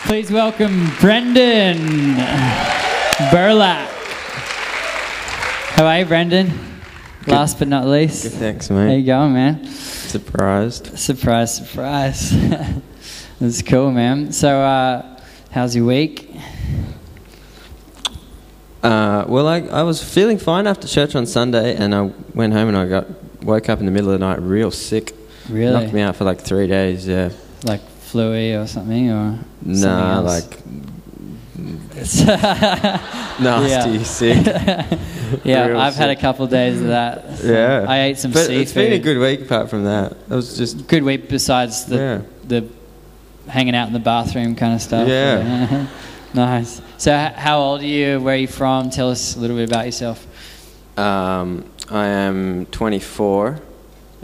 Please welcome Brendan Burlap. How are you, Brendan? Good. Last but not least. Good, thanks, mate. How you going, man? Surprised. Surprise. That's cool, man. So, how's your week? Well, I was feeling fine after church on Sunday, and I went home and I woke up in the middle of the night real sick. Really? Knocked me out for like 3 days, yeah. Like flu-y or something, or nah, like nasty, sick. Yeah, I've had a couple of days of that. So yeah. I ate some but seafood. It's been a good week apart from that. It was just good week besides the hanging out in the bathroom kind of stuff. Yeah. Nice. So how old are you? Where are you from? Tell us a little bit about yourself. I am 24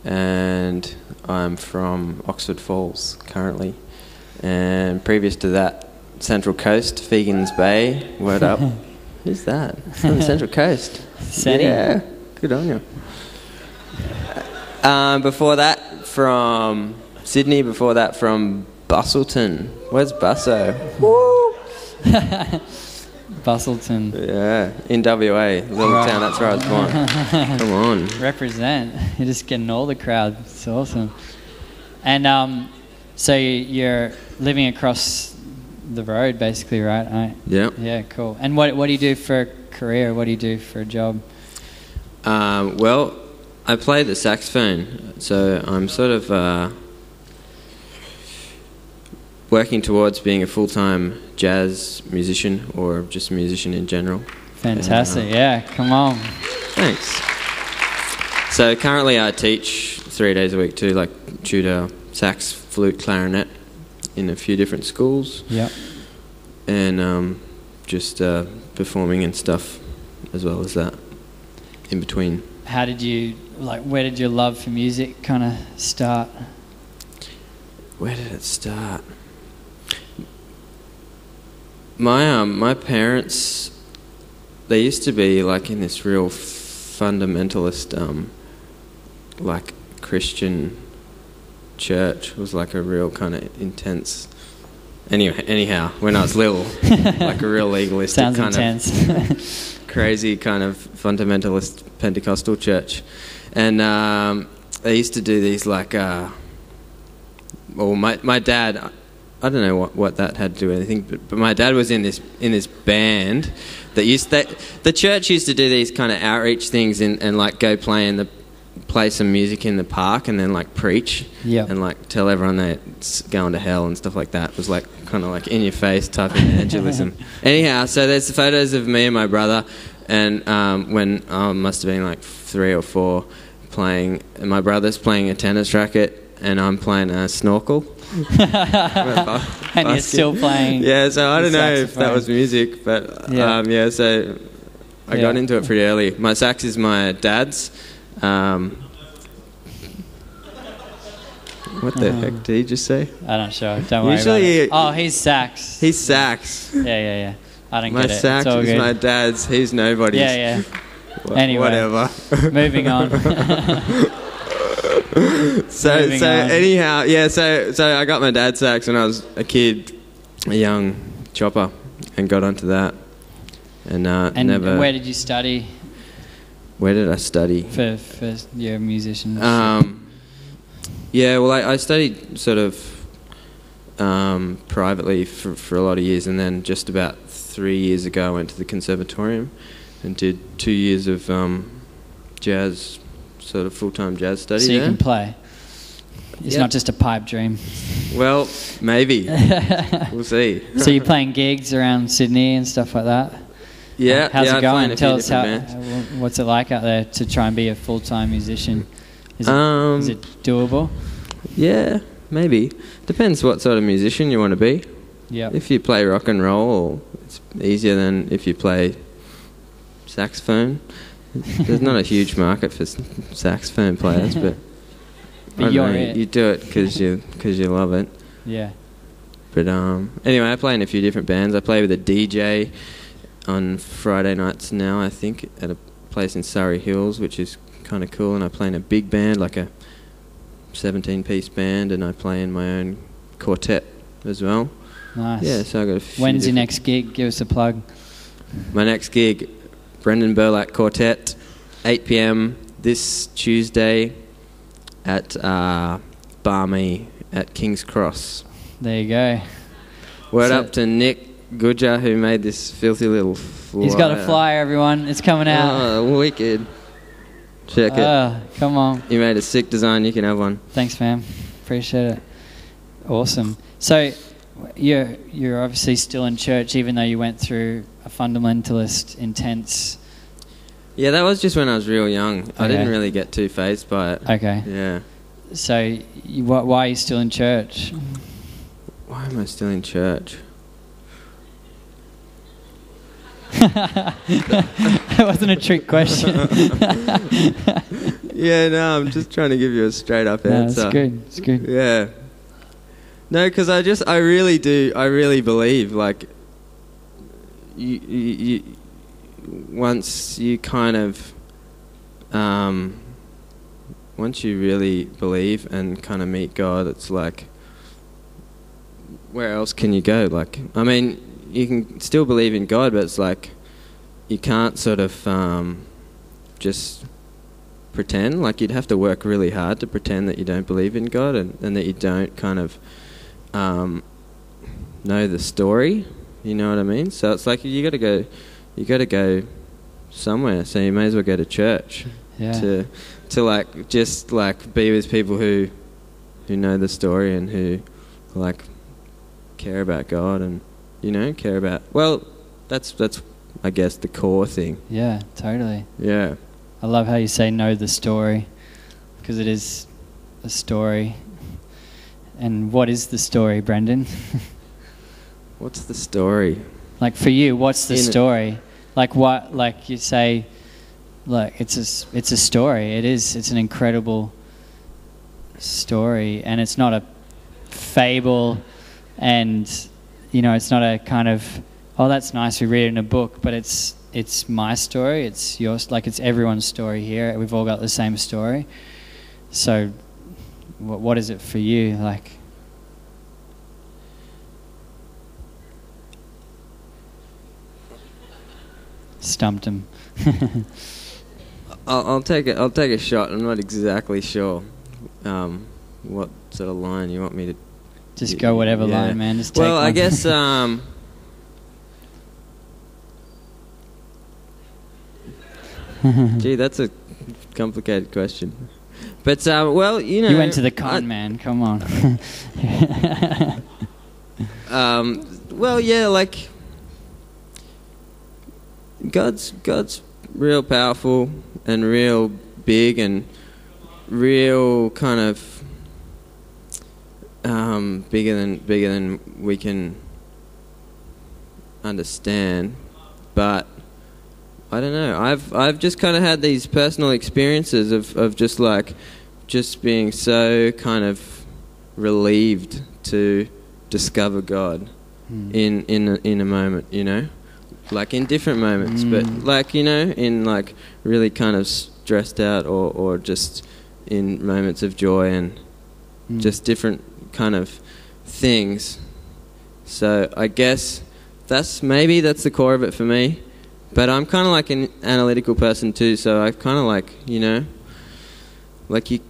and I'm from Oxford Falls currently. And previous to that, Central Coast, Fegans Bay. Word up. Who's that? From the Central Coast. Senny. Yeah, good on you. Before that, from Sydney. Before that, from Bustleton. Where's Busso? Woo! Bustleton. Yeah, in WA, little town. That's where I was born. Come on. Represent. You're just getting all the crowd. It's awesome. And so you're living across the road, basically, right? Yeah. Yeah, cool. And what do you do for a career? What do you do for a job? Well, I play the saxophone, so I'm sort of working towards being a full-time jazz musician or just a musician in general. Fantastic. Yeah, come on. Thanks. So currently I teach 3 days a week too, like tutor sax, flute, clarinet in a few different schools. Yep. And just performing and stuff as well as that in between. Where did your love for music kind of start? Where did it start? My parents, they used to be like in this real fundamentalist, like Christian church. It was like a real kind of intense. Anyhow, when I was little, like a real legalistic Sounds kind intense. of crazy kind of fundamentalist Pentecostal church, and they used to do these like. Well, my dad. I don't know what that had to do with anything, but my dad was in this band that the church used to do these kind of outreach things and like go play some music in the park and then like preach and like tell everyone they're going to hell and stuff like that. It was like kind of like in your face type of evangelism. Anyhow, so there's the photos of me and my brother, and when I must have been like 3 or 4 playing, and my brother's playing a tennis racket and I'm playing a snorkel. And you're still playing. Yeah, so I don't know if that was music, but so I got into it pretty early. My sax is my dad's. What the heck did he just say? I'm not sure. Don't worry about it. Oh, he's sax. He's sax. Yeah. I don't get it. My sax is good. My dad's. He's nobody's. Yeah. Anyway. Whatever. Moving on. So anyhow, so I got my dad's sax when I was a kid, a young chopper, and got onto that. And never. Where did you study? Where did I study? For your musician. Yeah, well, I studied sort of privately for a lot of years, and then just about 3 years ago I went to the conservatorium and did 2 years of jazz. Sort of full-time jazz study. So you can play. It's not just a pipe dream. Well, maybe. We'll see. So you're playing gigs around Sydney and stuff like that? Yeah. How's it going? Tell us what's it like out there to try and be a full-time musician. Is it doable? Yeah, maybe. Depends what sort of musician you want to be. Yeah. If you play rock and roll, it's easier than if you play saxophone. There's not a huge market for saxophone players, but you do it because you love it. Yeah. But anyway, I play in a few different bands. I play with a DJ on Friday nights now, I think, at a place in Surrey Hills, which is kind of cool. And I play in a big band, like a 17-piece band, and I play in my own quartet as well. Nice. Yeah, so I got a few When's your different- next gig? Give us a plug. My next gig, Brendan Burlack Quartet, 8 p.m. this Tuesday at Barmy at King's Cross. There you go. Word So- up to Nick Goodger, who made this filthy little flyer. He's got a flyer, everyone. It's coming out. Oh, wicked. Check it. Come on. You made a sick design, you can have one. Thanks, man. Appreciate it. Awesome. So you're obviously still in church, even though you went through a fundamentalist, intense... Yeah, that was just when I was real young. I Okay. didn't really get too fazed by it. Okay. Yeah. So why are you still in church? Why am I still in church? That wasn't a trick question. Yeah, no, I'm just trying to give you a straight up No, answer. it's good. It's good. Yeah. No, because I really believe, like, you once you kind of, once you really believe and kind of meet God, it's like, where else can you go? Like, I mean, you can still believe in God, but it's like, you can't sort of just pretend. Like, you'd have to work really hard to pretend that you don't believe in God and that you don't kind of know the story. You know what I mean? So it's like you got to go somewhere. So you may as well go to church. Yeah. To like just like be with people who know the story and who like care about God and care about, well, that's I guess the core thing. Yeah, totally. Yeah. I love how you say know the story, because it is a story. And what is the story, Brendan? What's the story? Like for you, what's the story? Like what? Like you say, like it's a story. It's an incredible story, and it's not a fable, and it's not a kind of, oh, that's nice, we read it in a book, but it's my story, it's yours, like it's everyone's story here. We've all got the same story. So what is it for you? Like, stumped him. I'll take a shot. I'm not exactly sure what sort of line you want me to. Just go whatever line, man. Just take well, one. I guess. Gee, that's a complicated question. But well, you went to the con, man. Come on. Well, yeah, like God's real powerful and real big and real kind of bigger than we can understand. But I don't know. I've just kind of had these personal experiences of just being so kind of relieved to discover God in a moment, like in different moments, but like in like really kind of stressed out or just in moments of joy and just different kind of things. So I guess that's the core of it for me. But I'm kind of like an analytical person too, so I kind of like, like you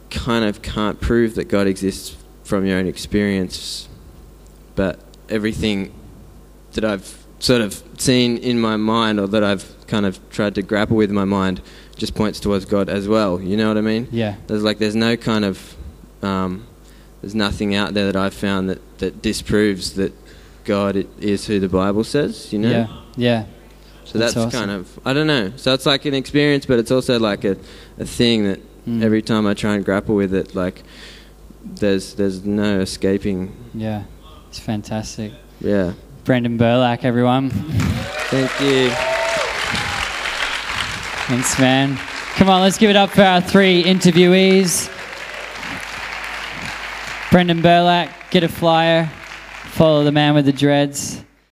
kind of can't prove that God exists from your own experience, but everything that I've sort of seen in my mind or that I've kind of tried to grapple with in my mind just points towards God as well, you know what I mean? Yeah. There's no kind of, there's nothing out there that I've found that disproves that God is who the Bible says, Yeah. So that's awesome. kind of, I don't know. So it's like an experience, but it's also like a thing that every time I try and grapple with it, like there's no escaping. Yeah. It's fantastic. Yeah. Brendan Burlack, everyone. Thank you. Thanks, man. Come on, let's give it up for our 3 interviewees. Brendan Burlack, get a flyer. Follow the man with the dreads.